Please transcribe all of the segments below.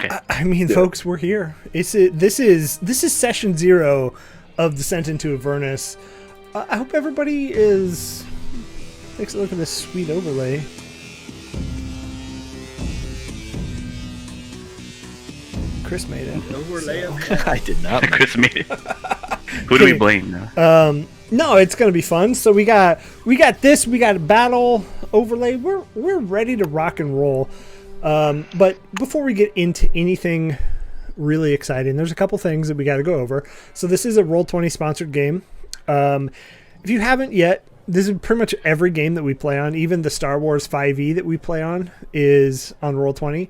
I mean, folks, we're here. This is session 0 of Descent into Avernus. I hope everybody takes a look at this sweet overlay. Chris made it. Overlay. So. I did not. Chris made it. Who do we blame now? No, it's gonna be fun. So we got this. We got a battle overlay. We're ready to rock and roll. But before we get into anything really exciting, there's a couple things that we got to go over. So this is a Roll20 sponsored game. If you haven't yet, this is pretty much every game that we play on. Even the Star Wars 5e that we play on is on Roll20.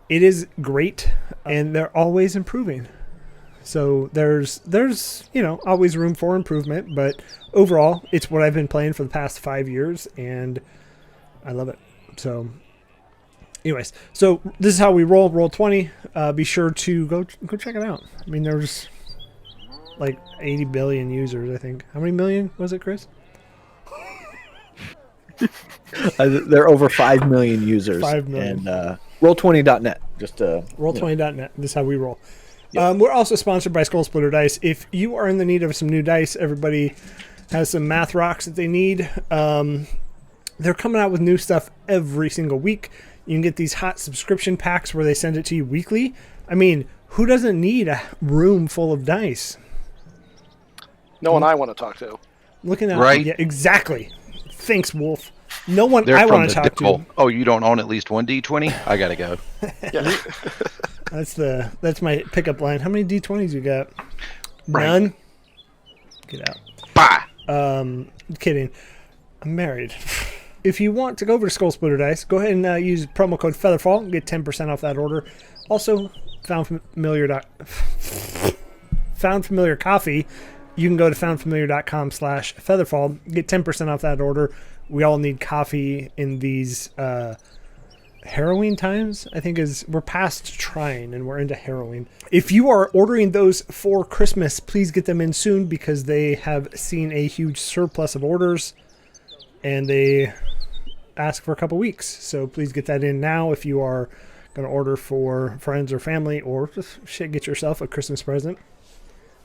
It is great, and they're always improving. So there's always room for improvement, but overall, it's what I've been playing for the past 5 years, and I love it. So anyways, so this is how we roll20. Be sure to go check it out. I mean, there's like 80 billion users, I think. How many million was it, Chris? There are over 5 million users. 5 million. And roll20.net. Just roll20.net. This is how we roll. Yep. We're also sponsored by Skull Splitter Dice. If you are in the need of some new dice, everybody has some math rocks that they need. They're coming out with new stuff every single week. You can get these hot subscription packs where they send it to you weekly. I mean, who doesn't need a room full of dice? No one I want to talk to. Looking at Right. Yeah, exactly. Thanks, Wolf. No one They're I from want to the talk devil. to. Oh, you don't own at least one D20? I gotta go. Yeah. That's my pickup line. How many D20s you got? Right. None. Get out. Bah! Kidding. I'm married. If you want to go over to Skull Splitter Dice, go ahead and use promo code FeatherFall and get 10% off that order. Also, Found Familiar Coffee. You can go to foundfamiliar.com/featherfall. Get 10% off that order. We all need coffee in these harrowing times. I think we're past trying and we're into harrowing. If you are ordering those for Christmas, please get them in soon because they have seen a huge surplus of orders and they ask for a couple weeks. So please get that in now if you are going to order for friends or family or just get yourself a Christmas present.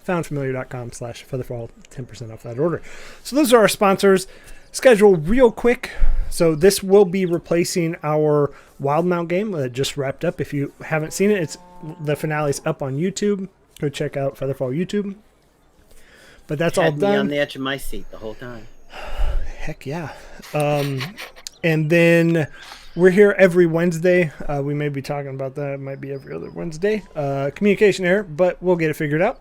Foundfamiliar.com/featherfall, 10% off that order. So those are our sponsors. Schedule real quick. So this will be replacing our Wildmount game that just wrapped up. If you haven't seen it, the finale's up on YouTube. Go check out FeatherFall YouTube. But that's all Had me done. on the edge of my seat the whole time. Heck yeah. And then we're here every Wednesday. We may be talking about that. It might be every other Wednesday. Communication error, but we'll get it figured out.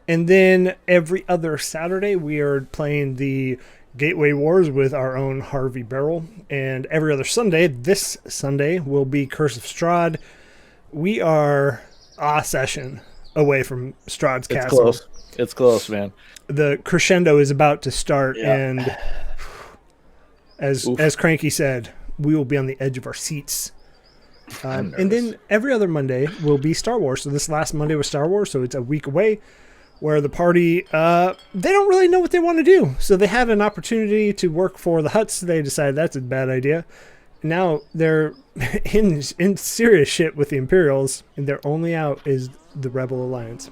And then every other Saturday, we are playing the Gateway Wars with our own Harvey Barrel. And every other Sunday, this Sunday, will be Curse of Strahd. We are a session away from Strahd's Castle. It's close, man. The crescendo is about to start, Yeah. and as Cranky said, we will be on the edge of our seats. And then every other Monday will be Star Wars. So this last Monday was Star Wars, so it's a week away, where the party, they don't really know what they want to do. So they had an opportunity to work for the Hutts. They decided that's a bad idea. Now they're in serious shit with the Imperials, and their only out is the Rebel Alliance.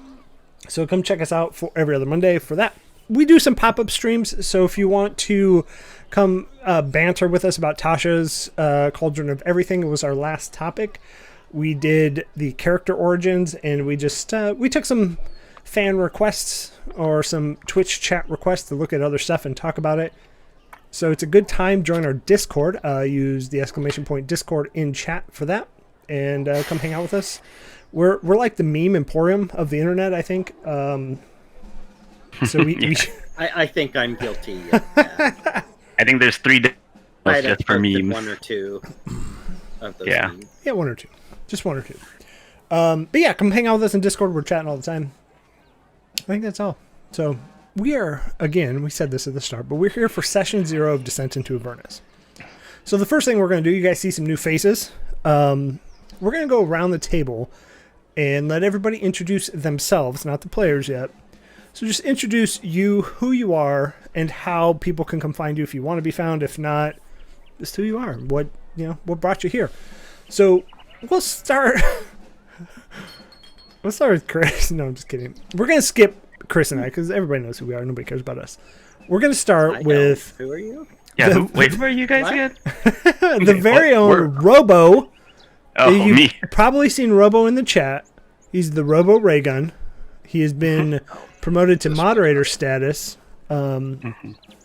So come check us out for every other Monday for that. We do some pop-up streams, so if you want to come banter with us about Tasha's Cauldron of Everything, it was our last topic. We did the character origins, and we just we took some fan requests or some Twitch chat requests to look at other stuff and talk about it. So it's a good time. Join our Discord. Use the / Discord in chat for that, and come hang out with us. We're like the meme emporium of the internet, I think. So we I think I'm guilty of that. I think there's 3 I'd just have for posted memes. 1 or 2 of those Yeah. memes. yeah, 1 or 2, just 1 or 2. But yeah, come hang out with us in Discord. We're chatting all the time. I think that's all. So we are, again, we said this at the start, but we're here for session 0 of Descent into Avernus. So the first thing we're going to do, you guys see some new faces. We're going to go around the table and let everybody introduce themselves, not the players yet. So just introduce you, who you are, and how people can come find you if you want to be found. If not, just who you are. What brought you here. So we'll start Let's start with Chris. No, I'm just kidding. We're gonna skip Chris and I because everybody knows who we are. Nobody cares about us. We're gonna start with Who are you? Yeah, who are you guys again? the very own Robo. Oh, You've me. probably seen Robo in the chat. He's the Robo Raygun. He has been promoted to moderator status, and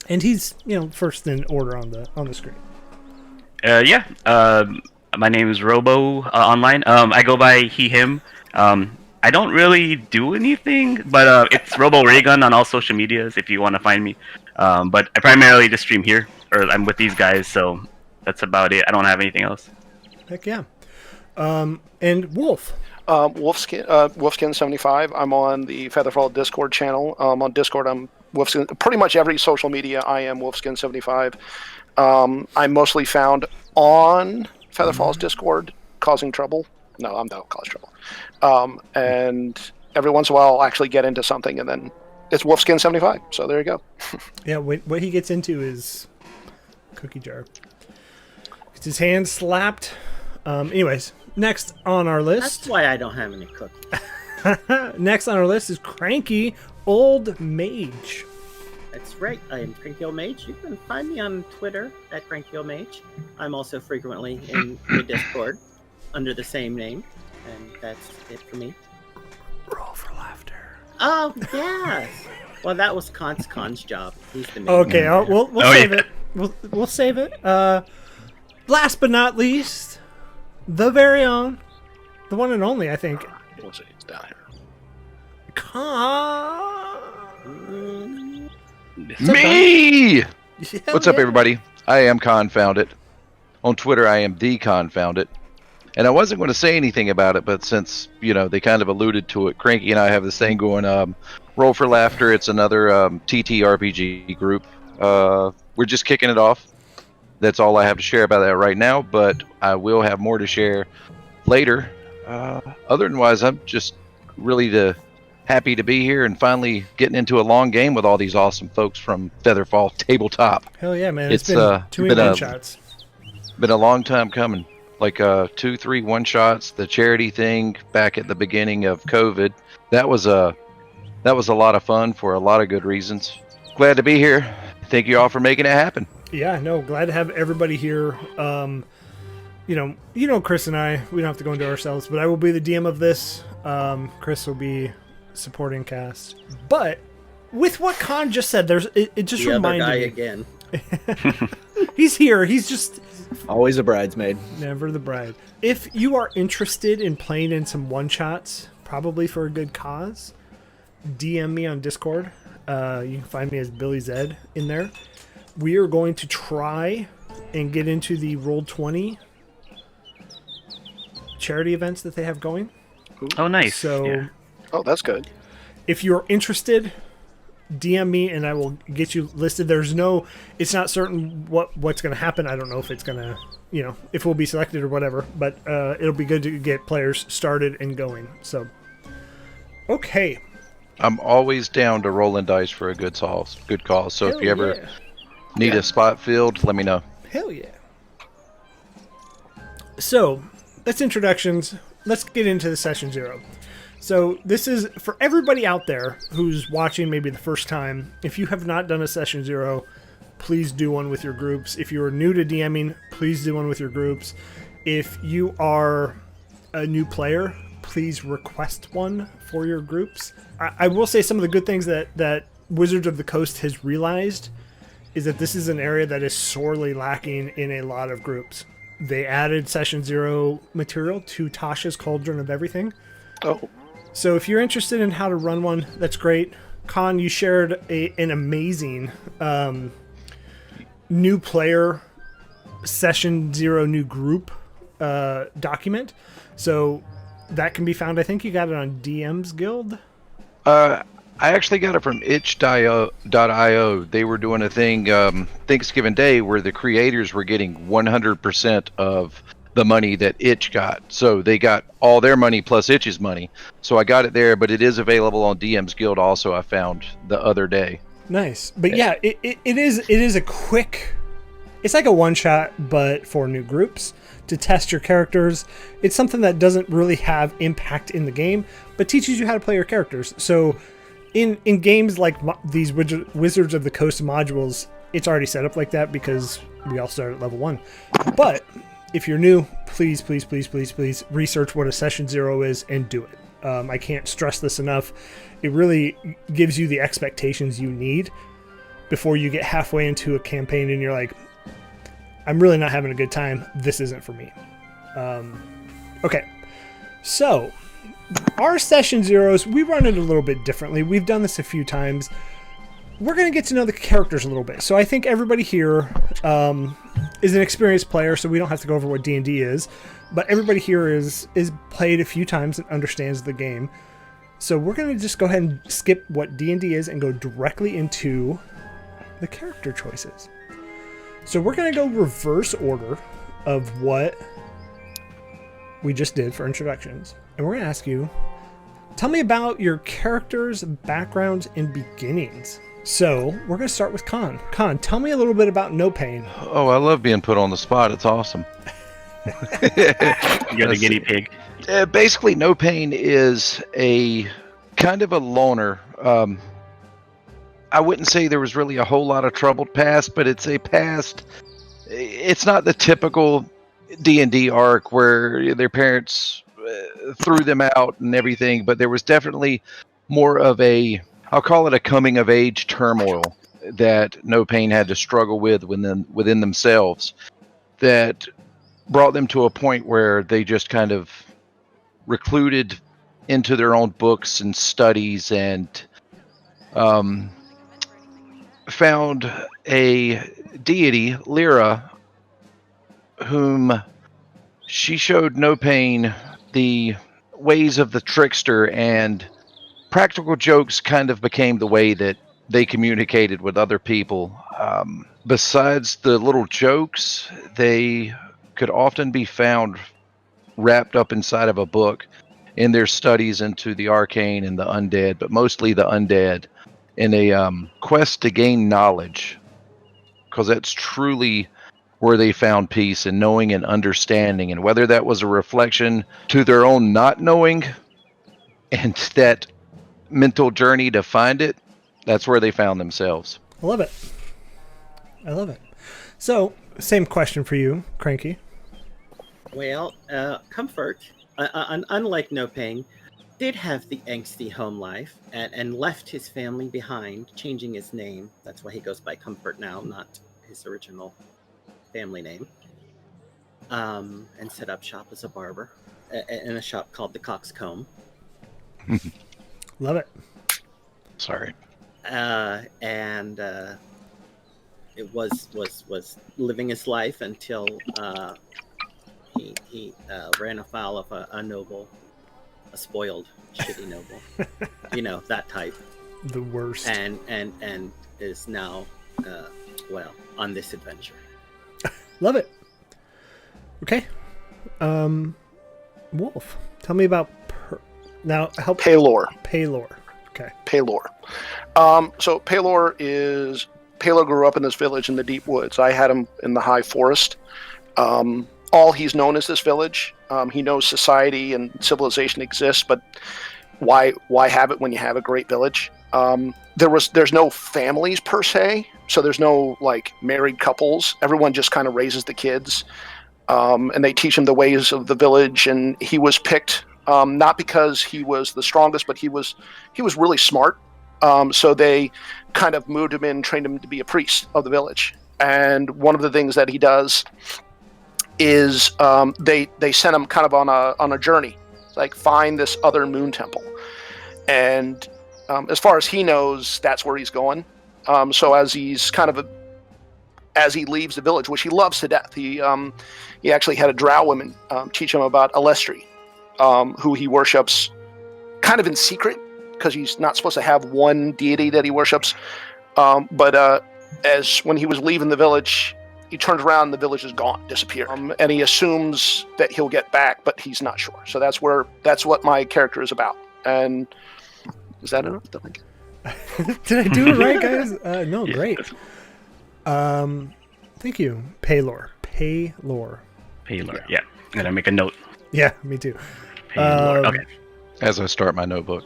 he's first in order on the screen. Yeah. My name is Robo online. I go by he/him. I don't really do anything, but it's Robo Raygun on all social medias if you want to find me. But I primarily just stream here, or I'm with these guys, so that's about it. I don't have anything else. Heck yeah. And Wolf. Wolfskin75. I'm on the FeatherFall Discord channel. On Discord, I'm Wolfskin. Pretty much every social media, I am Wolfskin75. I'm mostly found on FeatherFall's Discord, causing trouble. No, I don't cause trouble. And every once in a while, I'll actually get into something, and then it's Wolfskin75. So there you go. Yeah, what he gets into is cookie jar. Gets his hand slapped. Anyways, next on our list. That's why I don't have any cookies. Next on our list is Cranky Old Mage. That's right. I am Cranky Old Mage. You can find me on Twitter at Cranky Old Mage. I'm also frequently in the Discord under the same name, and that's it for me. Roll for laughter. Oh yes. Well, that was Con's job. He's the main Okay, man. we'll save it. We'll save it. Last but not least, the very own, the one and only, I think. Let's see, it's down here. Con. Me! Yeah, What's up, yeah. everybody? I am Confounded. On Twitter, I am the Confounded. And I wasn't going to say anything about it, but since, they kind of alluded to it, Cranky and I have this thing going, Roll for Laughter. It's another TTRPG group. We're just kicking it off. That's all I have to share about that right now, but I will have more to share later. Otherwise, I'm just really happy to be here and finally getting into a long game with all these awesome folks from FeatherFall Tabletop. Hell yeah, man. It's been too many one-shots. Been a long time coming. Like 2-3 one-shots, the charity thing back at the beginning of COVID. That was a lot of fun for a lot of good reasons. Glad to be here. Thank you all for making it happen. Yeah, no, glad to have everybody here. Chris and I, we don't have to go into ourselves, but I will be the DM of this. Chris will be supporting cast. But with what Con just said, it just the reminded other guy me again. He's here. He's just Always a bridesmaid. never the bride. If you are interested in playing in some one-shots, probably for a good cause, DM me on Discord. You can find me as Billy Zed in there. We are going to try and get into the Roll20 charity events that they have going. Oh, nice. So Yeah. Oh, that's good. if you're interested, DM me and I will get you listed. It's not certain what's going to happen. I don't know if it's going to, if we'll be selected or whatever, but it'll be good to get players started and going. So, okay. I'm always down to rolling dice for a good cause. So Hell if you ever yeah. need a spot filled, let me know. Hell yeah. So, that's introductions. Let's get into the session 0. So, this is for everybody out there who's watching maybe the first time. If you have not done a session 0, please do one with your groups. If you are new to DMing, please do one with your groups. If you are a new player, please request one for your groups. I will say some of the good things that Wizards of the Coast has realized is that this is an area that is sorely lacking in a lot of groups. They added Session 0 material to Tasha's Cauldron of Everything. Oh, So if you're interested in how to run one, that's great. Con, you shared an amazing new player Session 0 new group document. So that can be found. I think you got it on DM's Guild. I actually got it from itch.io. They were doing a thing Thanksgiving Day where the creators were getting 100% of the money that Itch got. So they got all their money plus Itch's money. So I got it there, but it is available on DM's Guild also, I found the other day. Nice. But yeah, it is a quick, it's like a one shot, but for new groups. to test your characters. It's something that doesn't really have impact in the game, but teaches you how to play your characters. So in games like these Wizards of the Coast modules, it's already set up like that because we all start at level 1. But if you're new, please research what a session 0 is and do it. I can't stress this enough. It really gives you the expectations you need before you get halfway into a campaign and you're like, I'm really not having a good time. This isn't for me. Okay, so our session 0s, we run it a little bit differently. We've done this a few times. We're going to get to know the characters a little bit. So I think everybody here is an experienced player, so we don't have to go over what D&D is. But everybody here is played a few times and understands the game. So we're going to just go ahead and skip what D&D is and go directly into the character choices. So we're going to go reverse order of what we just did for introductions. And we're going to ask you, tell me about your characters' backgrounds and beginnings. So we're going to start with Khan. Khan, tell me a little bit about No Pain. Oh, I love being put on the spot. It's awesome. You're the guinea pig. Basically, No Pain is a kind of a loner. I wouldn't say there was really a whole lot of troubled past, but it's a past. It's not the typical D&D arc where their parents threw them out and everything, but there was definitely more of a, I'll call it a coming of age turmoil that No Pain had to struggle with within themselves that brought them to a point where they just kind of recluded into their own books and studies and found a deity, Lyra, whom she showed No Pain the ways of the trickster, and practical jokes kind of became the way that they communicated with other people. Besides the little jokes, they could often be found wrapped up inside of a book in their studies into the arcane and the undead, but mostly the undead, in a quest to gain knowledge, because that's truly where they found peace in knowing and understanding, and whether that was a reflection to their own not knowing and that mental journey to find it, that's where they found themselves. I love it. I love it. So, same question for you, Cranky. Well, Comfort, unlike No Pain, did have the angsty home life and left his family behind, changing his name. That's why he goes by Comfort now, not his original family name. And set up shop as a barber in a shop called the Coxcomb. Love it. Sorry. And it was living his life until he ran afoul of a noble, a spoiled, shitty noble. You know, that type. The worst. And is now, on this adventure. Love it. Okay. Wolf, tell me about Paylor. Paylor. Okay. Paylor. So Paylor grew up in this village in the deep woods. I had him in the high forest. All he's known is this village. He knows society and civilization exists, but why have it when you have a great village? There's no families per se, so there's no like married couples. Everyone just kind of raises the kids, and they teach him the ways of the village. And he was picked not because he was the strongest, but he was really smart. So they kind of moved him in, trained him to be a priest of the village. And one of the things that he does is they sent him kind of on a journey, like find this other moon temple. And as far as he knows, that's where he's going. So as he leaves the village, which he loves to death, he actually had a drow woman teach him about Alestri, who he worships kind of in secret, because he's not supposed to have one deity that he worships. But as when he was leaving the village, he turns around and the village is gone, disappeared. And he assumes that he'll get back, but he's not sure. So that's what my character is about. And is that enough? Did I do it right, guys? No, yeah, great. Thank you, Paylor. Paylor. Yeah. I'm gonna make a note. Yeah, me too. Paylor. Okay. As I start my notebook.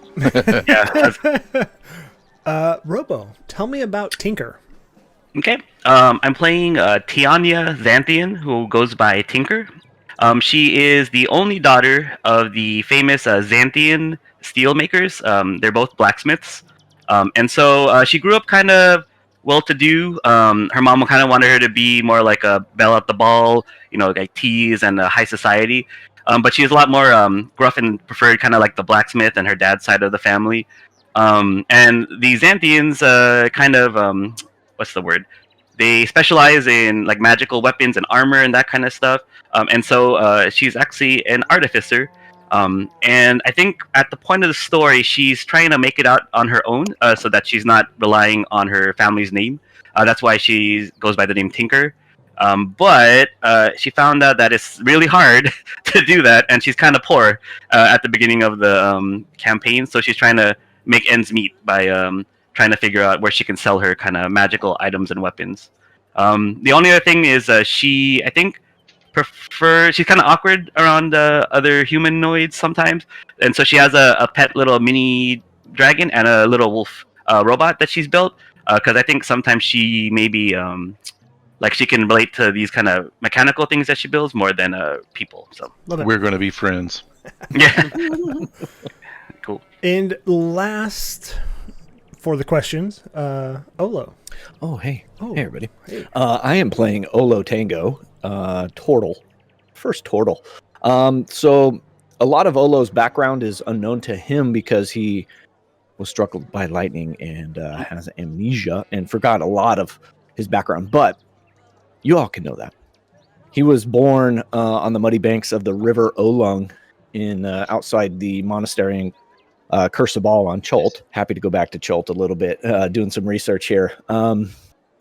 Yeah. Robo, tell me about Tinker. Okay. I'm playing Tiania Xanthian, who goes by Tinker. She is the only daughter of the famous Xanthian steelmakers. They're both blacksmiths. And so she grew up kind of well-to-do. Her mom kind of wanted her to be more like a belle at the ball, like tease and high society. But she was a lot more gruff and preferred kind of like the blacksmith and her dad's side of the family. And the Xanthians kind of, what's the word? They specialize in like magical weapons and armor and that kind of stuff. And so she's actually an artificer. And I think at the point of the story, she's trying to make it out on her own so that she's not relying on her family's name. That's why she goes by the name Tinker. But she found out that it's really hard to do that, and she's kind of poor at the beginning of the campaign. So she's trying to make ends meet by trying to figure out where she can sell her kind of magical items and weapons. The only other thing is she, I think, she's kind of awkward around other humanoids sometimes, and so she has a pet little mini dragon and a little wolf robot that she's built, because I think sometimes she maybe like she can relate to these kind of mechanical things that she builds more than people. So We're going to be friends. yeah. Cool. And last for the questions, Olo. Oh, hey. Oh, Hey, everybody. hey. I am playing Olo Tango, Tortle. First Tortle. So a lot of Olo's background is unknown to him because he was struck by lightning and has amnesia and forgot a lot of his background. But you all can know that. He was born on the muddy banks of the river Olung in outside the monastery in Kursabal on Cholt. Happy to go back to Cholt a little bit, doing some research here.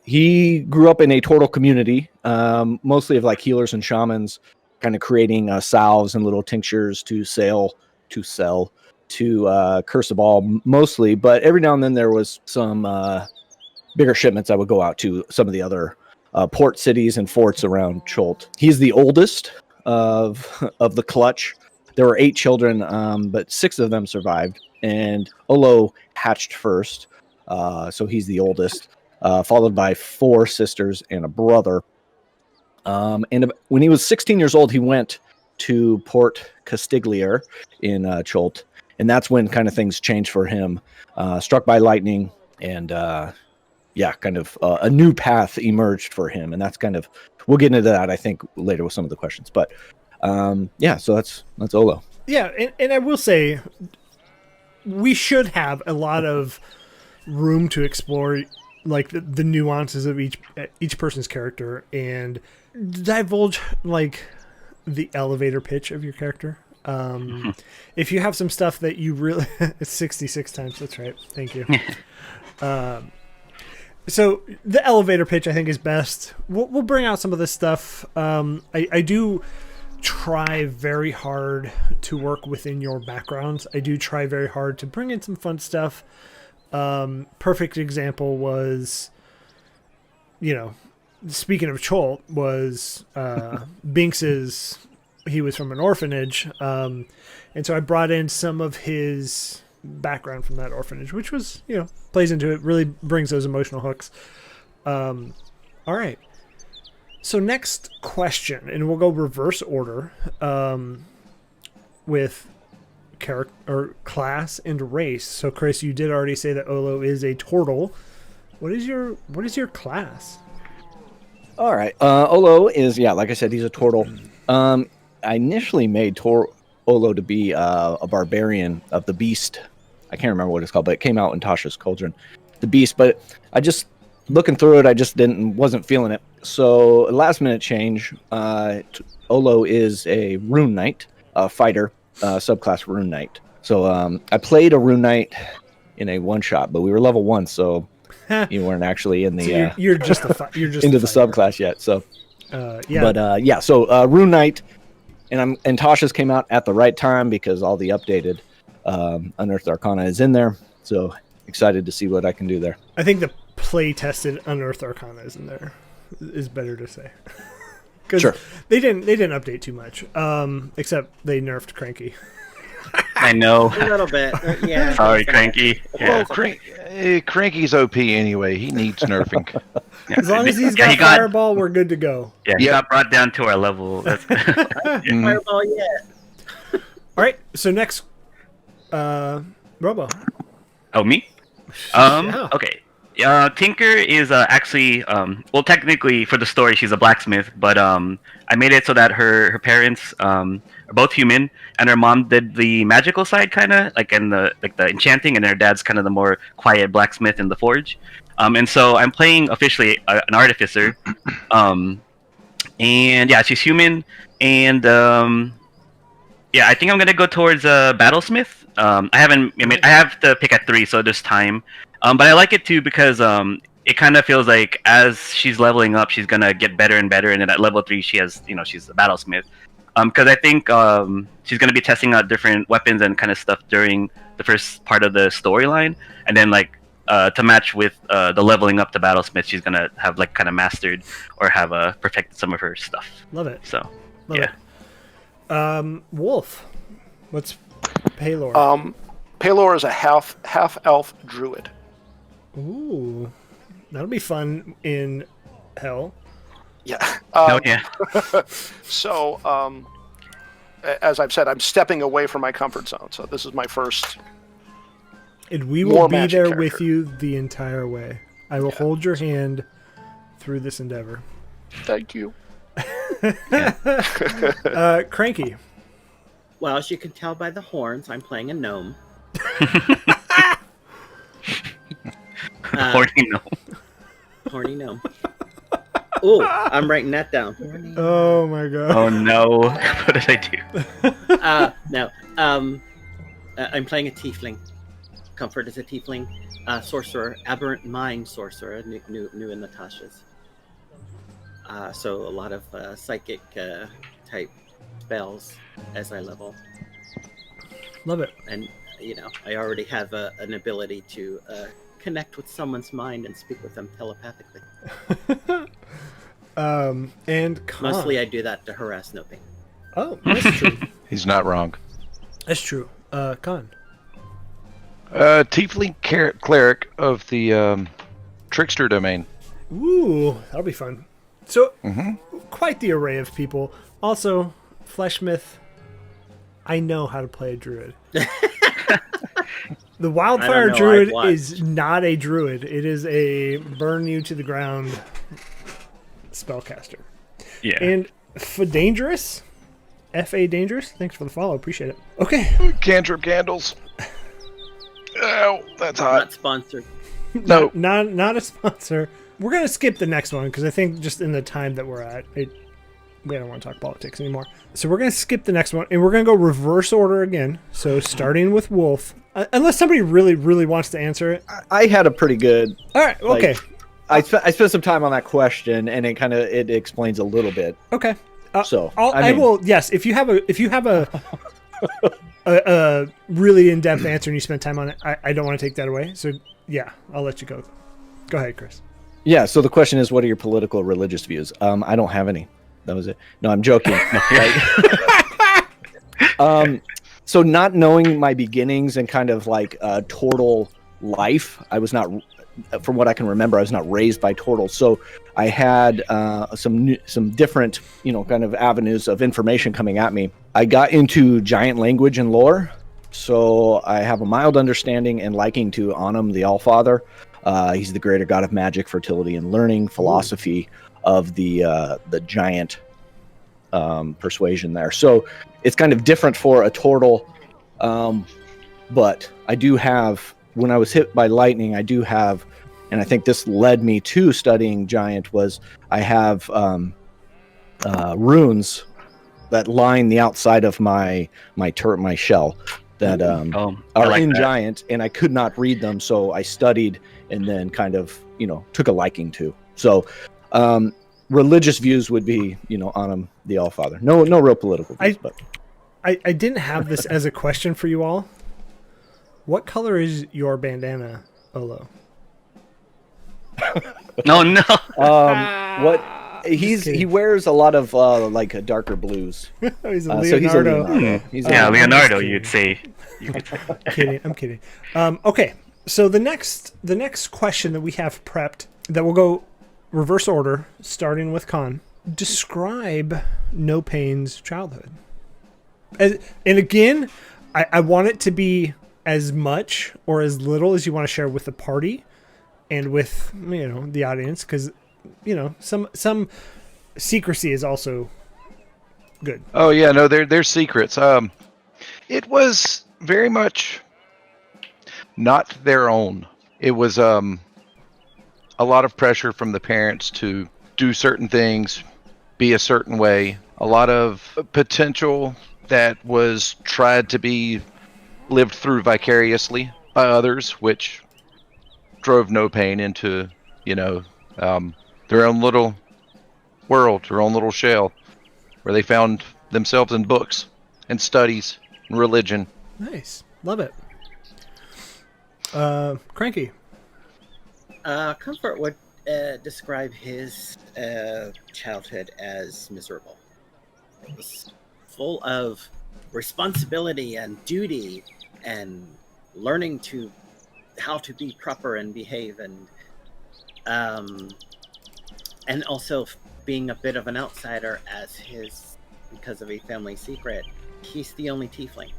He grew up in a Tortle community, mostly of like healers and shamans, kind of creating salves and little tinctures to sell to Kursabal mostly. But every now and then there was some bigger shipments that would go out to some of the other port cities and forts around Cholt. He's the oldest of the clutch. There were 8 children, but 6 of them survived, and Olo hatched first, so he's the oldest, followed by 4 sisters and a brother. And when he was 16 years old, he went to Port Castigliere in Cholt, and that's when kind of things changed for him. Struck by lightning, and kind of a new path emerged for him, and that's kind of, we'll get into that I think later with some of the questions, but so that's Olo. Yeah, and I will say we should have a lot of room to explore like the nuances of each person's character and divulge like the elevator pitch of your character. If you have some stuff that you really it's 66 times, that's right. Thank you. So the elevator pitch I think is best. We'll bring out some of this stuff. I do try very hard to work within your backgrounds. I do try very hard to bring in some fun stuff. Perfect example was, speaking of Cholt, was Binks's, he was from an orphanage. And so I brought in some of his background from that orphanage, which was, plays into it, really brings those emotional hooks. All right. So next question, and we'll go reverse order with character or class and race. So Chris, you did already say that Olo is a turtle. What is your class? All right. Olo is, like I said, he's a turtle. I initially made Olo to be a barbarian of the beast. I can't remember what it's called, but it came out in Tasha's Cauldron, the beast. But I just, looking through it, I just wasn't feeling it. So last minute change, Olo is a rune knight, a fighter, subclass rune knight. So I played a rune knight in a one shot, but we were level 1, so you weren't actually in the so you're just into the subclass yet. So yeah. So rune knight, and Tasha's came out at the right time because all the updated Unearthed Arcana is in there. So excited to see what I can do there. I think the play tested Unearthed Arcana is in there. Is better to say. Sure. they didn't update too much, except they nerfed Cranky. I know. A little bit. Yeah. Sorry, Cranky. Yeah. Well, Cranky's OP anyway. He needs nerfing. As long as he's Yeah, got he got- Fireball, we're good to go. Yeah, he Yep. got brought down to our level. That's Mhm. Fireball, yeah. All right, so next, Robo. Oh, me? Yeah. Okay. Tinker is actually, well, technically for the story, she's a blacksmith, but I made it so that her parents are both human, and her mom did the magical side, kind of like in the enchanting, and her dad's kind of the more quiet blacksmith in the forge. And so I'm playing officially an artificer, and yeah, she's human, and yeah, I think I'm gonna go towards battlesmith. I have to pick at 3, so there's time. But I like it too because it kind of feels like as she's leveling up, she's gonna get better and better, and then at level 3, she's a battlesmith. Because I think she's gonna be testing out different weapons and kind of stuff during the first part of the storyline, and then to match with the leveling up to battlesmith, she's gonna have kind of mastered or have perfected some of her stuff. Love it. So Love yeah. it. Wolf. What's Paylor? Paylor is a half elf druid. Ooh, that'll be fun in hell. Yeah. Oh yeah. So, as I've said, I'm stepping away from my comfort zone. So this is my first. And we More will be magic there with character. you the entire way. I will hold your hand through this endeavor. Thank you. Cranky. Well, as you can tell by the horns, I'm playing a gnome. Horny no. Horny gnome. Ooh, I'm writing that down. Horny. Oh my god. Oh no. What did I do? No. I'm playing a tiefling. Comfort is a tiefling. Sorcerer, aberrant mind sorcerer, new in Natasha's. So a lot of psychic type spells as I level, Love it. and I already have an ability to connect with someone's mind and speak with them telepathically. And Con. Mostly, I do that to harass Nopi. Oh, that's true. He's not wrong. That's true. Con. Tiefling cleric of the trickster domain. Ooh, that'll be fun. So, Mm-hmm. quite the array of people. Also, Fleshmith. I know how to play a druid. The Wildfire know, Druid I've watched. is not a druid. It is a burn you to the ground spellcaster. Yeah. And Dangerous, F.A. Dangerous, thanks for the follow. Appreciate it. Okay. Cantrip candles. Oh, that's hot. Not sponsored. No. Not a sponsor. We're going to skip the next one because I think just in the time that we're at, we don't want to talk politics anymore. So we're going to skip the next one, and we're going to go reverse order again. So starting with Wolf, unless somebody really, really wants to answer it. I had a pretty good. All right, okay. I spent some time on that question, and it explains a little bit. Okay. So I will. Yes, if you have a really in-depth answer and you spend time on it, I don't want to take that away. So yeah, I'll let you go. Go ahead, Chris. Yeah. So the question is, what are your political or religious views? I don't have any. That was it. No, I'm joking. So not knowing my beginnings and kind of Tortle life, I was not, from what I can remember, I was not raised by Tortle. So I had some different, kind of avenues of information coming at me. I got into giant language and lore, so I have a mild understanding and liking to Anum, the Allfather. He's the greater god of magic, fertility, and learning, philosophy of the giant persuasion there. So it's kind of different for a Tortle, but I do have, when I was hit by lightning, I do have, and I think this led me to studying giant, was I have runes that line the outside of my shell that are in that. giant, and I could not read them, so I studied and then kind of took a liking to. So religious views would be Anum the Allfather. No real political views, but I didn't have this as a question for you all. What color is your bandana, Olo? No. he wears a lot of like darker blues. He's a Leonardo. So he's a Leonardo. Yeah, I'm Leonardo, just you'd say. You could say. I'm kidding. Okay, so the next question that we have prepped, that will go reverse order, starting with Con. Describe No Pain's childhood. And again, I want it to be as much or as little as you want to share with the party and with the audience, because some secrecy is also good. Oh yeah, no, they're secrets. It was very much not their own. It was a lot of pressure from the parents to do certain things, be a certain way. A lot of potential that was tried to be lived through vicariously by others, which drove No Pain into their own little world, their own little shell, where they found themselves in books and studies and religion. Nice. Love it. Cranky. Comfort would describe his childhood as miserable. It was full of responsibility and duty and learning how to be proper and behave, and also being a bit of an outsider because of a family secret. He's the only tiefling.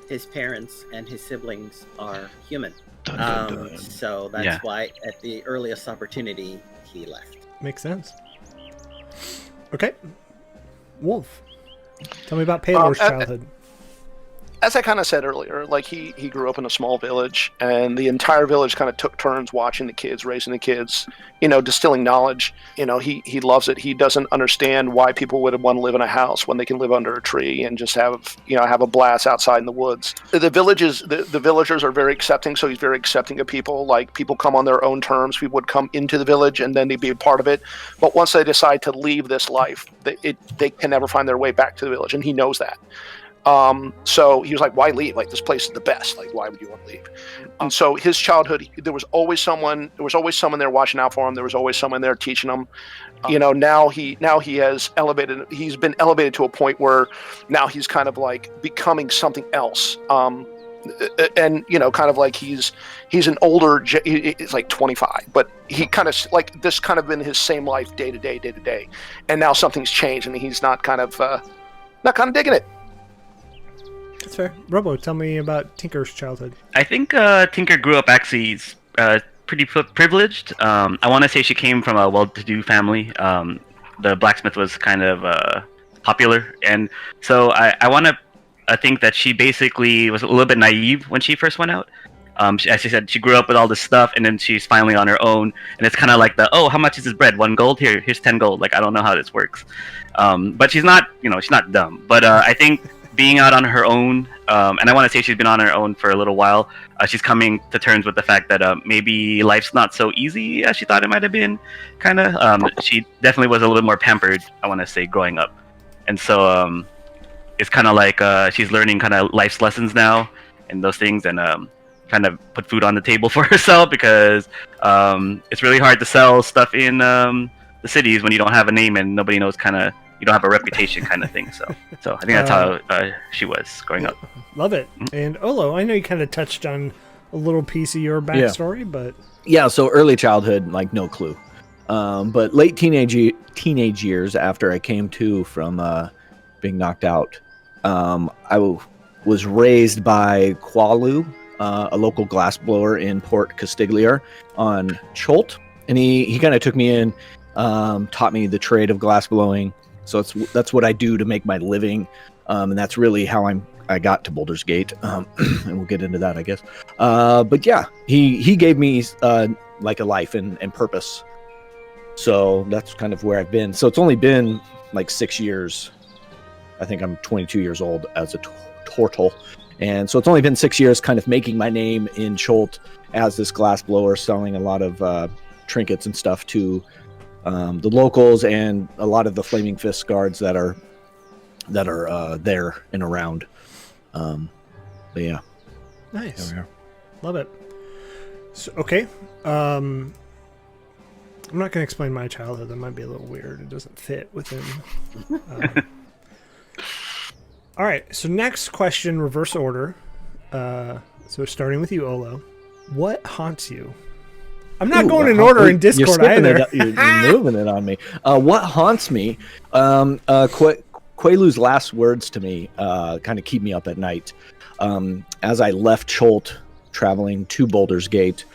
His parents and his siblings are human. Dun, dun, dun. So that's why at the earliest opportunity he left. Makes sense. Okay. Wolf. Tell me about Paylor's childhood. As I kind of said earlier, like he grew up in a small village, and the entire village kind of took turns watching the kids, raising the kids, distilling knowledge. He loves it. He doesn't understand why people would want to live in a house when they can live under a tree and just have a blast outside in the woods. The villagers are very accepting, so he's very accepting of people. Like, people come on their own terms. People would come into the village and then they'd be a part of it. But once they decide to leave this life, they can never find their way back to the village, and he knows that. So he was like, why leave? Like, this place is the best. Like, why would you want to leave? And so his childhood, there was always someone there watching out for him. There was always someone there teaching him. Now he has elevated. He's been elevated to a point where now he's kind of like becoming something else. And kind of like he's an older. He's like 25, but he kind of like this kind of been his same life day to day, and now something's changed, and he's not kind of digging it. That's fair. Robo, tell me about Tinker's childhood. I think Tinker grew up actually pretty privileged. I want to say she came from a well-to-do family. The blacksmith was kind of popular, and so I want to think that she basically was a little bit naive when she first went out. As she said, she grew up with all this stuff, and then she's finally on her own. And it's kind of like how much is this bread? 1 gold? Here's 10 gold. Like, I don't know how this works. But she's not, she's not dumb. But I think being out on her own, and I want to say she's been on her own for a little while, she's coming to terms with the fact that maybe life's not so easy as she thought it might have been, kind of. She definitely was a little bit more pampered, I want to say, growing up. And so it's kind of like she's learning kind of life's lessons now and those things, and kind of put food on the table for herself, because it's really hard to sell stuff in the cities when you don't have a name and nobody knows, kind of, you don't have a reputation, kind of thing. So I think that's how she was growing up. Love it. Mm-hmm. And Olo, I know you kind of touched on a little piece of your backstory, but so early childhood, like, no clue. But late teenage years, after I came to from being knocked out, I was raised by Qualu, a local glassblower in Port Castigliar on Cholt, and he kind of took me in, taught me the trade of glassblowing. So that's what I do to make my living, and that's really how I got to Baldur's Gate, and we'll get into that, I guess. But yeah, he gave me like a life and purpose. So that's kind of where I've been. So it's only been like 6 years. I think I'm 22 years old as a turtle. And so it's only been 6 years kind of making my name in Cholt as this glassblower, selling a lot of trinkets and stuff to the locals and a lot of the Flaming Fist guards that are there and around. But yeah. Nice. Love it. So, okay. I'm not going to explain my childhood. That might be a little weird. It doesn't fit within. All right. So next question, reverse order. So starting with you, Olo. What haunts you? I'm not going in order in Discord either. You're moving it on me. What haunts me? Quaalude's last words to me kind of keep me up at night. As I left Cholt, traveling to Baldur's Gate,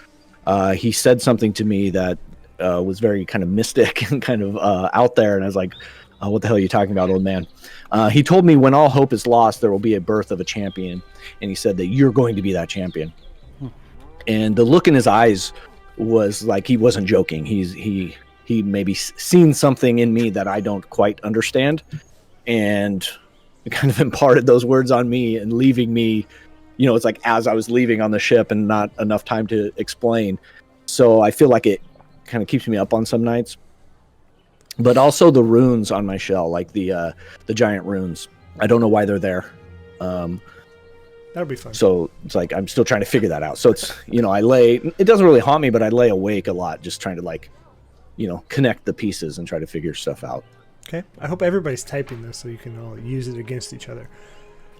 he said something to me that was very kind of mystic and kind of out there, and I was like, what the hell are you talking about, old man? He told me when all hope is lost, there will be a birth of a champion, and he said that you're going to be that champion. And the look in his eyes was like he wasn't joking. He maybe seen something in me that I don't quite understand, and kind of imparted those words on me and leaving me, it's like as I was leaving on the ship and not enough time to explain. So I feel like it kind of keeps me up on some nights. But also the runes on my shell, like the giant runes. I don't know why they're there. That'll be fun. So it's like I'm still trying to figure that out. So it's I lay. It doesn't really haunt me, but I lay awake a lot, just trying to connect the pieces and try to figure stuff out. Okay. I hope everybody's typing this so you can all use it against each other.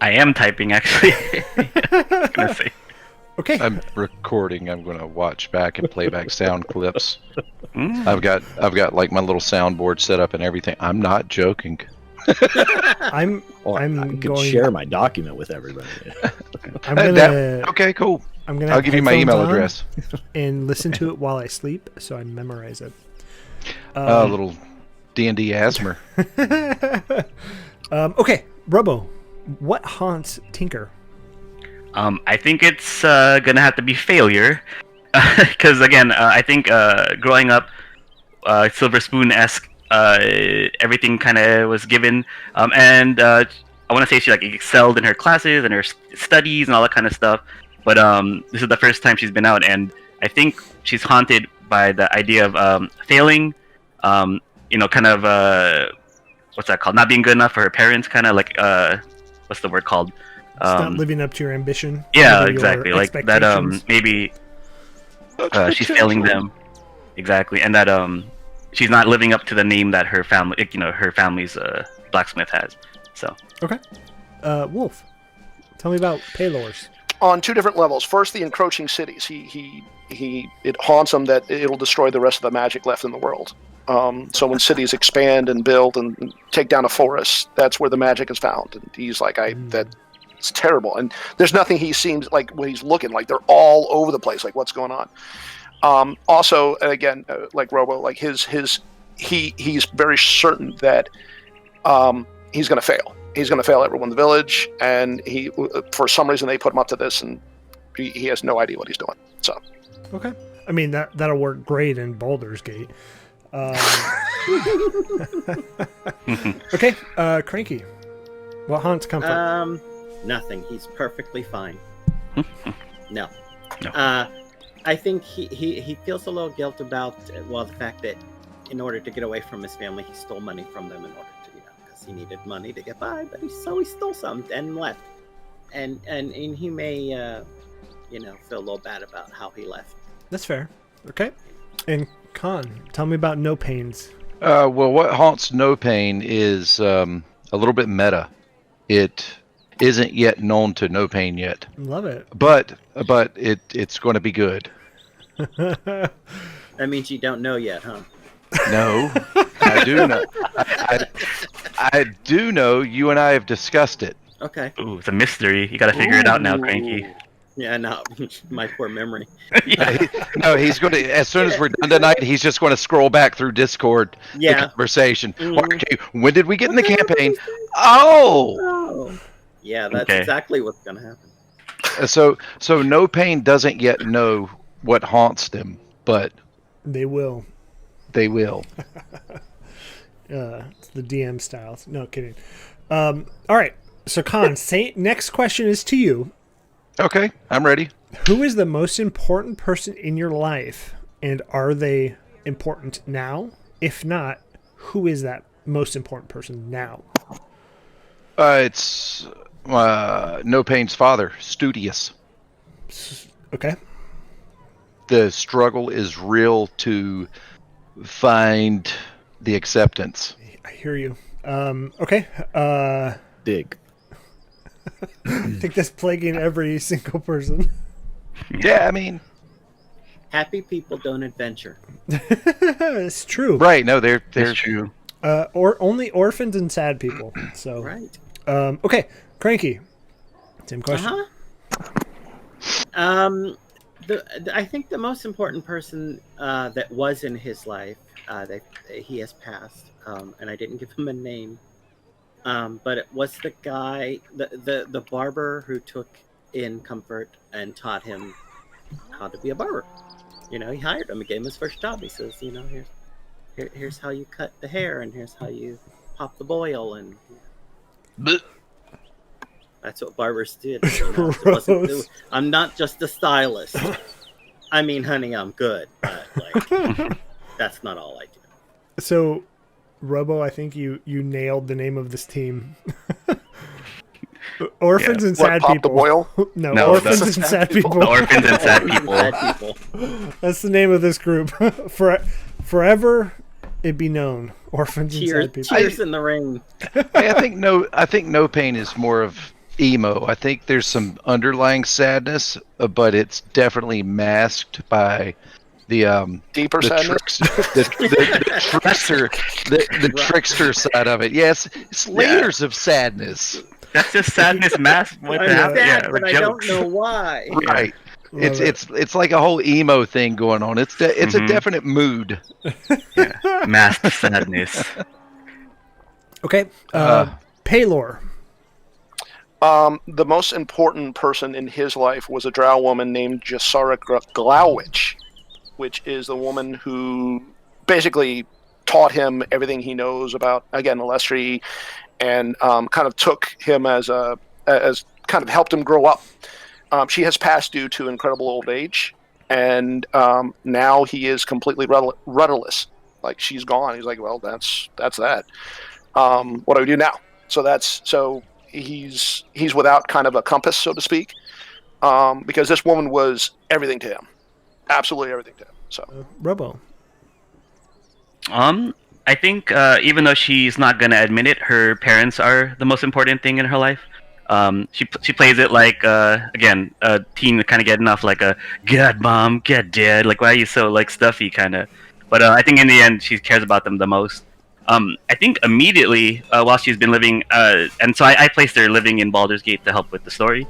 I am typing, actually. I was gonna say. Okay. I'm recording. I'm going to watch back and play back sound clips. I've got like my little soundboard set up and everything. I'm not joking. I could share my document with everybody. I'm gonna. Okay, cool. I'll give you my email address and listen to it while I sleep, so I memorize it. A little D&D asthma. Okay, Robo, what haunts Tinker? I think it's gonna have to be failure, because again, I think growing up, Silver Spoon-esque, everything kind of was given, and I want to say she excelled in her classes and her studies and all that kind of stuff. But this is the first time she's been out, and I think she's haunted by the idea of failing. Kind of what's that called? Not being good enough for her parents. Kind of like what's the word called? Not living up to your ambition. Yeah, exactly. Like that. Maybe she's failing them. Exactly, and that she's not living up to the name that her family, her family's blacksmith has. So okay, Wolf, tell me about Paylors. On two different levels. First, the encroaching cities. It haunts him that it'll destroy the rest of the magic left in the world. So when cities expand and build and take down a forest, that's where the magic is found. And he's like, it's terrible. And there's nothing he seems like when he's looking, like they're all over the place. Like what's going on? Also, again, like Robo, like he's very certain that he's going to fail. He's going to fail everyone in the village, and for some reason they put him up to this, and he has no idea what he's doing. So, okay, I mean that'll work great in Baldur's Gate. Okay, Cranky, what haunts Comfort? Nothing. He's perfectly fine. No. No. I think he feels a little guilt about the fact that in order to get away from his family, he stole money from them in order to because he needed money to get by. But he stole some and left, and he may feel a little bad about how he left. That's fair. Okay, and Khan, tell me about No Pains. Well, what haunts No Pain is a little bit meta. It isn't yet known to No Pain yet. Love it. But it's going to be good. That means you don't know yet, huh? No, I do know. I do know. You and I have discussed it. Okay. Ooh, it's a mystery. You got to figure it out now, Cranky. Yeah, no, my poor memory. No, he's going to. As soon as we're done tonight, he's just going to scroll back through Discord. The conversation. Okay, when did we get in the campaign? Oh. Yeah, that's exactly what's going to happen. So No Pain doesn't yet know what haunts them, but they will. They will. It's the DM styles. No kidding. All right. So Khan, next question is to you. Okay, I'm ready. Who is the most important person in your life, and are they important now? If not, who is that most important person now? It's No Pain's father, Studious. Okay. The struggle is real to find the acceptance. I hear you. Okay. Dig. I think that's plaguing every single person. Yeah, I mean, Happy people don't adventure. It's true. right? No, they're That's true. Or only orphans and sad people. So Right. Okay, Cranky. Same question. I think the most important person that was in his life that he has passed, and I didn't give him a name, but it was the guy, the barber who took in Comfort and taught him how to be a barber. You know, he hired him. He gave him his first job. He says, you know, here's how you cut the hair, and here's how you pop the boil, and Blech. that's what barbers did. You know? I'm not just a stylist. I mean, honey, I'm good, but like, that's not all I do. So, Robo, I think you nailed the name of this team. Orphans and sad Pop people. the boil? No, No, orphans that's and sad people. The orphans and sad people. Bad people. That's the name of this group. Forever, it be known. Orphans and Cheers, sad people. cheers in the rain. I think no pain is more of emo. I think there's some underlying sadness, but it's definitely masked by the Deeper the sadness? the trickster side of it. Yes, it's layers of sadness. That's just sadness masked with I'm the sad, with but I jokes. don't know why. Right. Love it. It's like a whole emo thing going on. It's a definite mood. Masked sadness. Okay. Paylor. The most important person in his life was a drow woman named Jasara Glowich, which is the woman who basically taught him everything he knows about, again, Alestri, and kind of took him as kind of helped him grow up. She has passed due to incredible old age, and now he is completely rudderless. Like, she's gone. He's like, well, that's that. What do we do now? So he's without kind of a compass, so to speak, because this woman was everything to him, absolutely everything to him. So Robo. I think even though she's not gonna admit it, her parents are the most important thing in her life. She plays it like again a teen kind of getting off like a "God, mom, get dead." Like, why are you so like stuffy kind of? But I think in the end she cares about them the most. I think immediately while she's been living, and so I placed her living in Baldur's Gate to help with the story.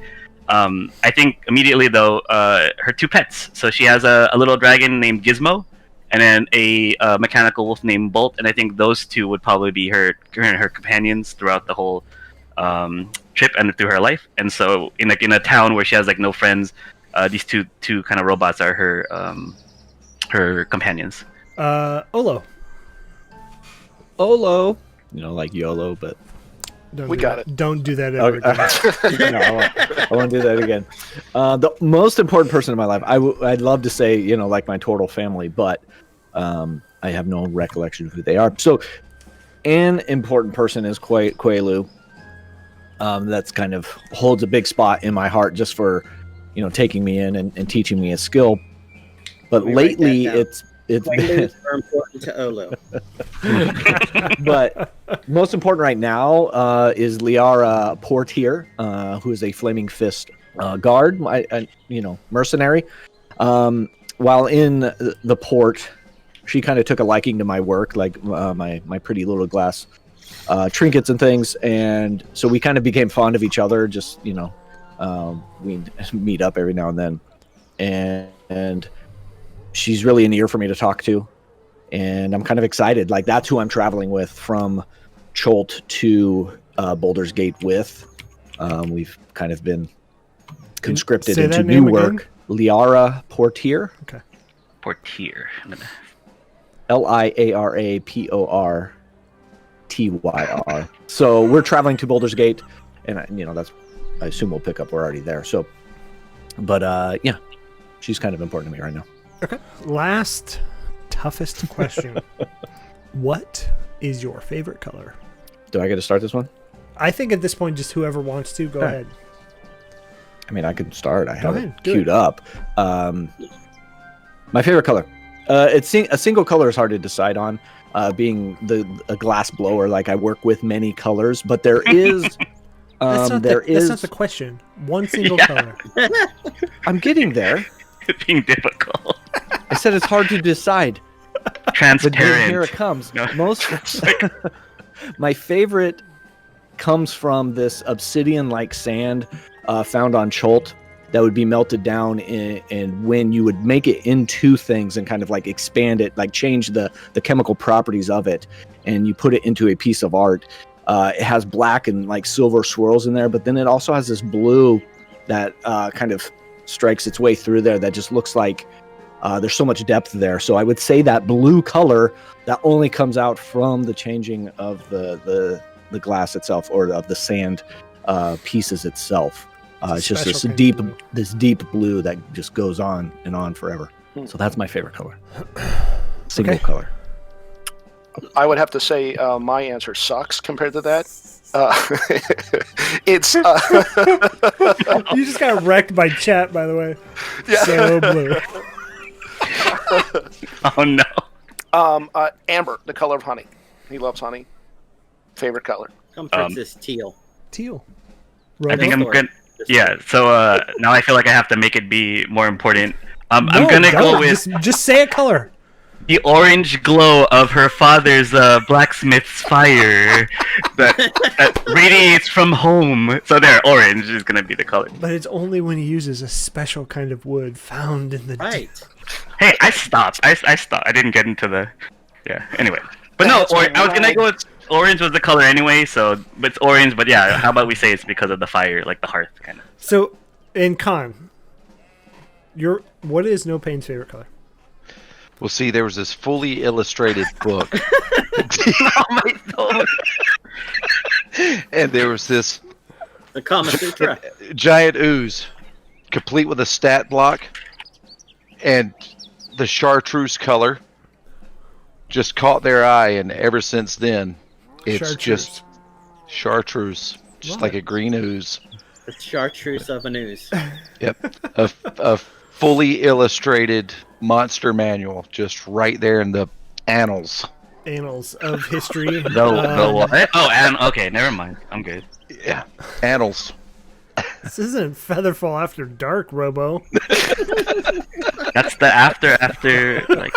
I think immediately though her two pets. So she has a little dragon named Gizmo, and then a mechanical wolf named Bolt, and I think those two would probably be her companions throughout the whole trip and through her life. And so in a town where she has like no friends, these two kind of robots are her companions. Olo. Olo. You know, like YOLO, but Don't We do got that. it. Don't do that ever again. no, I won't do that again. The most important person in my life, I'd love to say, you know, like my total family, but I have no recollection of who they are. So, an important person is Quaalu. That's kind of holds a big spot in my heart just for, you know, taking me in and teaching me a skill. But We write that lately, down. it's Quaaludes are important to Olo. but most important right now is Liara Portier, who is a Flaming Fist guard, mercenary. While in the port, she kind of took a liking to my work, like my pretty little glass trinkets and things, and so we kind of became fond of each other. Just, you know, we meet up every now and then, and she's really an ear for me to talk to, and I'm kind of excited. Like, that's who I'm traveling with from Cholt to Baldur's Gate with. We've kind of been conscripted Say into that new name work. again? Liara Portier. Okay. Portier. Liarportyr. So we're traveling to Baldur's Gate, and you know, that's, I assume we'll pick up. We're already there. So, but yeah, she's kind of important to me right now. Okay. Last toughest question. What is your favorite color? Do I get to start this one? I think at this point, just whoever wants to, go ahead. I mean, I can start. I have ahead, it do queued it. up. My favorite color. A single color is hard to decide on. Being a glass blower, like I work with many colors, but there is. That's not the question. One single color. I'm getting there. It's being difficult. I said it's hard to decide. But Transparent. here it comes. No. My favorite comes from this obsidian-like sand found on Cholt that would be melted down, and when you would make it into things and kind of like expand it, like change the chemical properties of it, and you put it into a piece of art. It has black and like silver swirls in there, but then it also has this blue that kind of strikes its way through there that just looks like there's so much depth there. So I would say that blue color that only comes out from the changing of the glass itself, or of the sand pieces itself. It's just this deep blue that just goes on and on forever. So that's my favorite color. Single color. I would have to say my answer sucks compared to that. It's You just got wrecked by chat, by the way. Yeah. So blue. Oh no. amber, the color of honey. He loves honey. Favorite color. Comforts is teal. Teal. I think I'm good. Yeah. So now I feel like I have to make it be more important. I'm No, gonna don't. go with just say a color. the orange glow of her father's blacksmith's fire that radiates from home. So there, orange is gonna be the color. But it's only when he uses a special kind of wood found in the Right. Hey, I stopped. I stopped. I didn't get into the. Yeah. Anyway, but no, I was gonna go with orange was the color anyway. So, but it's orange. But yeah, how about we say it's because of the fire, like the hearth kind of. So, in Con, what is No Pain's favorite color? Well, see, there was this fully illustrated book, Oh my soul. and there was this The Kama Sutra. giant ooze, complete with a stat block, and the chartreuse color just caught their eye, and ever since then, it's just chartreuse, just like a green ooze. The chartreuse of an ooze. Yep, a fully illustrated monster manual, just right there in the annals. Annals of history. The what? Oh, and okay, never mind. I'm good. Yeah, annals. This isn't Featherfall After Dark, Robo. That's the after like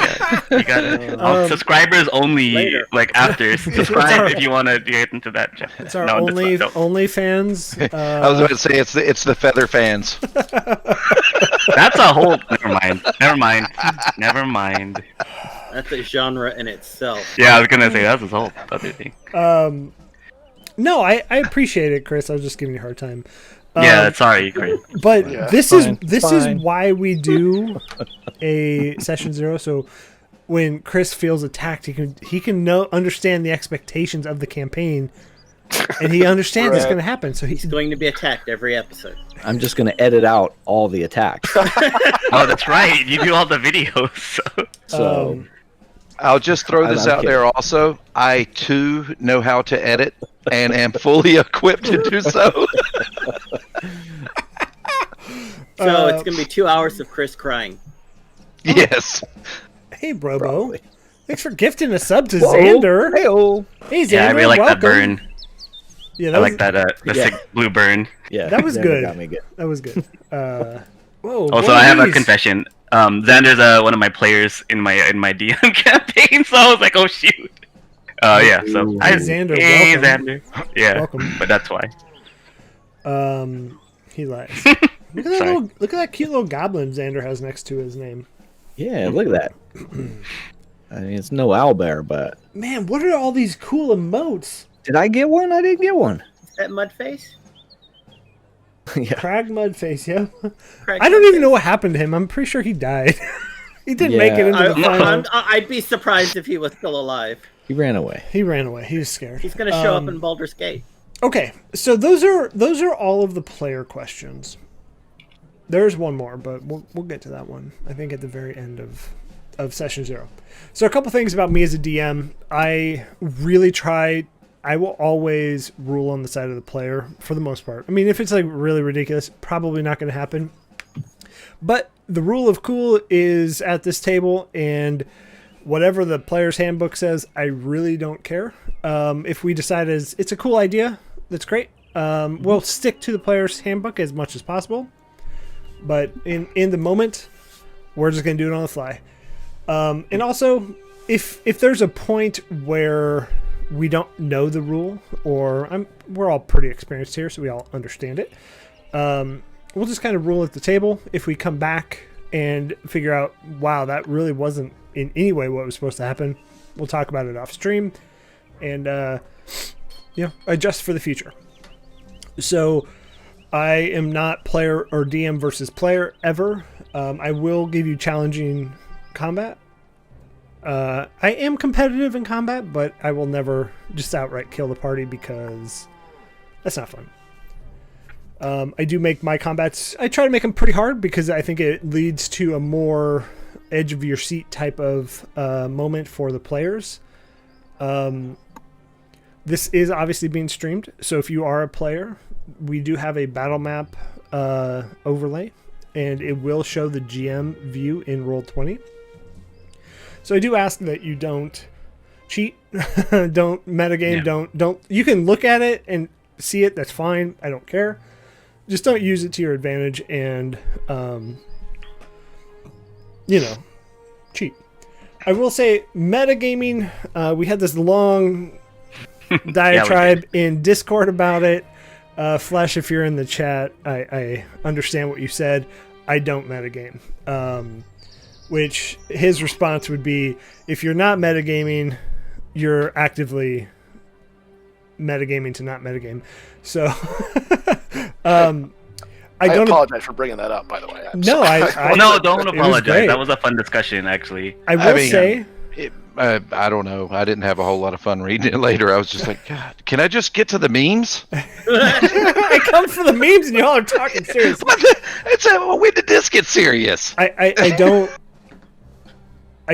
you gotta subscribers only later. like after subscribe if you want to get into that. It's our only fans. I was about to say it's the feather fans. That's a whole. Never mind. That's a genre in itself. Yeah, I was gonna say that's a whole other thing. No, I appreciate it, Chris. I was just giving you a hard time. Yeah, sorry, Chris. But this is fine. why we do a session 0. So when Chris feels attacked, he can understand the expectations of the campaign, and he understands it's going to happen. So He's going to be attacked every episode. I'm just going to edit out all the attacks. Oh, that's right. You do all the videos. So I'll just throw this out there also. I too know how to edit and am fully equipped to do so. So it's going to be 2 hours of Chris crying. Yes. Hey, Brobo. Thanks for gifting a sub to Xander. Hey-o. Hey, Xander. Yeah, I really like welcome. that burn. Yeah, I like that the yeah. sick blue burn. Yeah, That was Xander good. got me good. That was good. Whoa. Also, I have a confession. Xander's one of my players in my DM campaign, so I was like, oh shoot. Yeah. So Hey, Xander, Hey, welcome. Xander. Yeah. Welcome. But that's why. He lies. Look at that cute little goblin Xander has next to his name. Yeah, look at that. I mean, it's no owlbear, but Man, what are all these cool emotes? did I get one? I didn't get one. Is that Mudface? Yeah. Crag Mudface, yeah. Craig I don't Mudface. even know what happened to him. I'm pretty sure he died. He didn't make it into the final. I'd be surprised if he was still alive. He ran away. He ran away. He was scared. He's going to show up in Baldur's Gate. Okay, so those are all of the player questions. There's one more, but we'll get to that one, I think, at the very end of session 0. So a couple things about me as a DM. I really try. I will always rule on the side of the player for the most part. I mean, if it's like really ridiculous, probably not going to happen. But the rule of cool is at this table, and whatever the player's handbook says, I really don't care. If we decide it's a cool idea, that's great. We'll stick to the player's handbook as much as possible. But in the moment, we're just going to do it on the fly. And also, if there's a point where we don't know the rule, or we're all pretty experienced here, so we all understand it, we'll just kind of rule at the table. If we come back and figure out, wow, that really wasn't in any way what was supposed to happen, we'll talk about it off stream and adjust for the future. So I am not player or DM versus player ever. I will give you challenging combat. I am competitive in combat, but I will never just outright kill the party because that's not fun. I do make my combats, I try to make them pretty hard because I think it leads to a more edge of your seat type of moment for the players. This is obviously being streamed, so if you are a player, we do have a battle map overlay, and it will show the GM view in Roll20. So I do ask that you don't cheat, don't metagame, don't. You can look at it and see it, that's fine, I don't care. Just don't use it to your advantage and, cheat. I will say, metagaming, we had this long diatribe in Discord about it. Flesh, if you're in the chat, I understand what you said. I don't metagame. Which his response would be, if you're not metagaming, you're actively metagaming to not metagame. So, I apologize for bringing that up, by the way. No, no, don't apologize. That was a fun discussion, actually. I will say... I don't know. I didn't have a whole lot of fun reading it later. I was just like, God, can I just get to the memes? I come for the memes and y'all are talking serious. When did this get serious? I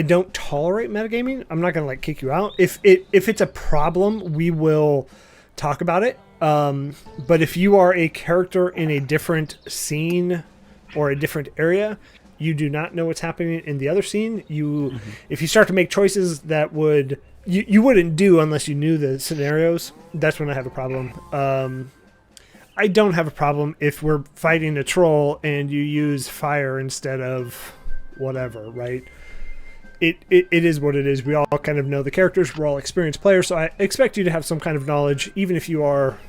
don't tolerate metagaming. I'm not gonna kick you out. If it's a problem, we will talk about it. But if you are a character in a different scene or a different area, you do not know what's happening in the other scene. If you start to make choices that you wouldn't do unless you knew the scenarios, that's when I have a problem. I don't have a problem if we're fighting a troll and you use fire instead of whatever, right? It is what it is. We all kind of know the characters. We're all experienced players, so I expect you to have some kind of knowledge, even if you are,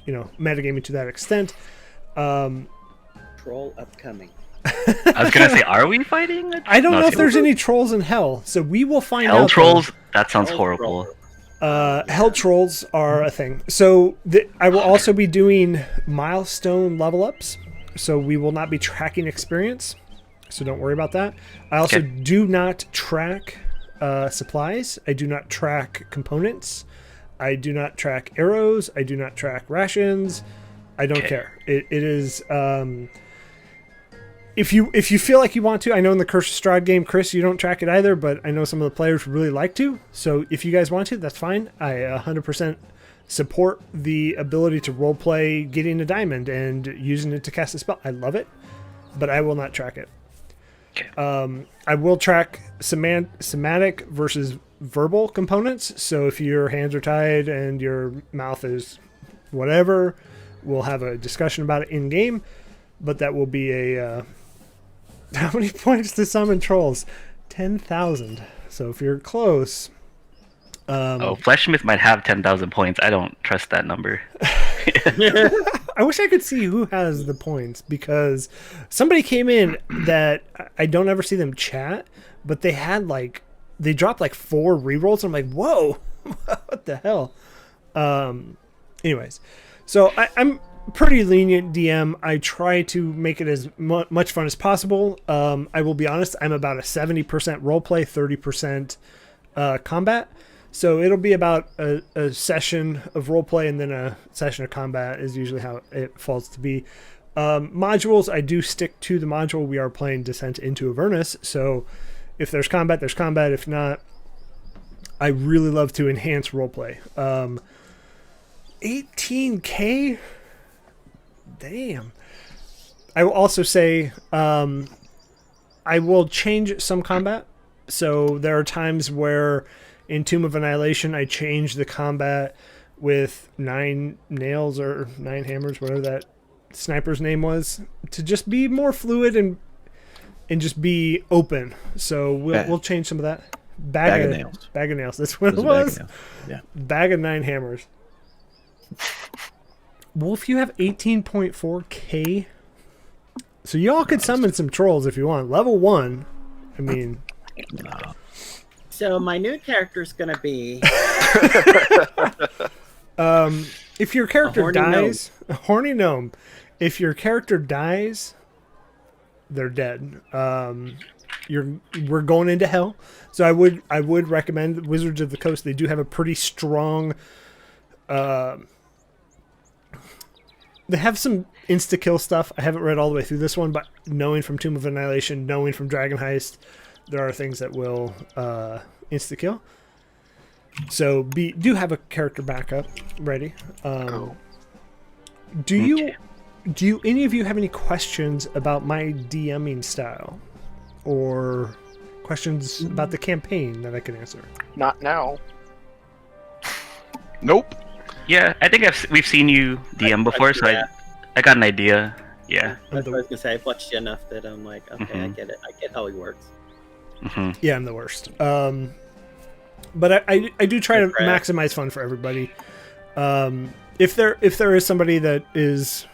metagaming to that extent. Troll upcoming. I was gonna say, are we fighting? I don't know if there's any trolls in hell, so we will find out. Hell trolls? That sounds horrible. Hell trolls are a thing. So I will also be doing milestone level ups, so we will not be tracking experience. So don't worry about that. I also do not track supplies. I do not track components. I do not track arrows. I do not track rations. I don't care. It is... If you feel like you want to, I know in the Curse of Strahd game, Chris, you don't track it either, but I know some of the players really like to. So if you guys want to, that's fine. I 100% support the ability to roleplay getting a diamond and using it to cast a spell. I love it, but I will not track it. I will track somatic versus verbal components. So if your hands are tied and your mouth is whatever, we'll have a discussion about it in game. But that will be a... how many points to summon trolls? 10,000. So if you're close... Fleshsmith might have 10,000 points. I don't trust that number. I wish I could see who has the points, because somebody came in that I don't ever see them chat, but they had they dropped 4 rerolls. I'm like, whoa, what the hell? Anyways, so I'm pretty lenient DM. I try to make it as much fun as possible. I will be honest, I'm about a 70% roleplay, 30% combat. So it'll be about a session of roleplay and then a session of combat is usually how it falls to be. Modules, I do stick to the module. We are playing Descent into Avernus, so if there's combat, there's combat. If not, I really love to enhance roleplay. 18K? Damn. I will also say I will change some combat. So there are times where in Tomb of Annihilation I change the combat with 9 nails or 9 hammers, whatever that sniper's name was, to just be more fluid and just be open. So we'll change some of that. Bag of nails. Bag of nails. That's what it was. Yeah. Bag of 9 hammers. Wolf, you have 18.4k. So y'all could summon some trolls if you want. Level 1. I mean. So my new character is going to be. If your character dies, a horny gnome. If your character dies, they're dead. We're going into hell. So I would recommend Wizards of the Coast. They do have a pretty strong. They have some insta-kill stuff. I haven't read all the way through this one, but knowing from Tomb of Annihilation, knowing from Dragon Heist, there are things that will insta-kill. So do have a character backup ready. Do any of you have any questions about my DMing style? Or questions about the campaign that I can answer? Not now. Nope. Yeah, I think we've seen you DM before, so I got an idea. Yeah. That's what I was gonna say. I've watched you enough that I'm like, okay, I get it. I get how he works. Yeah, I'm the worst. But I do try to maximize fun for everybody. If there is somebody that is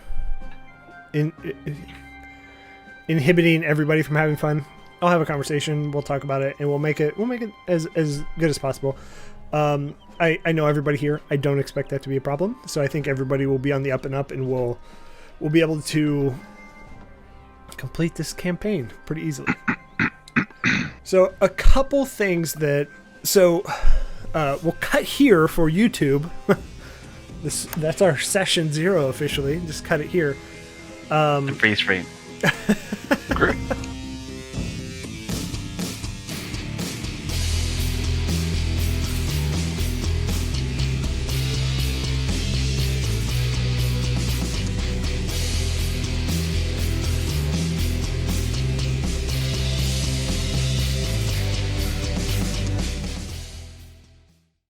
inhibiting everybody from having fun, I'll have a conversation. We'll talk about it, and we'll make it as good as possible. I know everybody here. I don't expect that to be a problem. So I think everybody will be on the up and up, and we'll be able to complete this campaign pretty easily. So a couple things that we'll cut here for YouTube. That's our session 0 officially. Just cut it here. Freeze frame.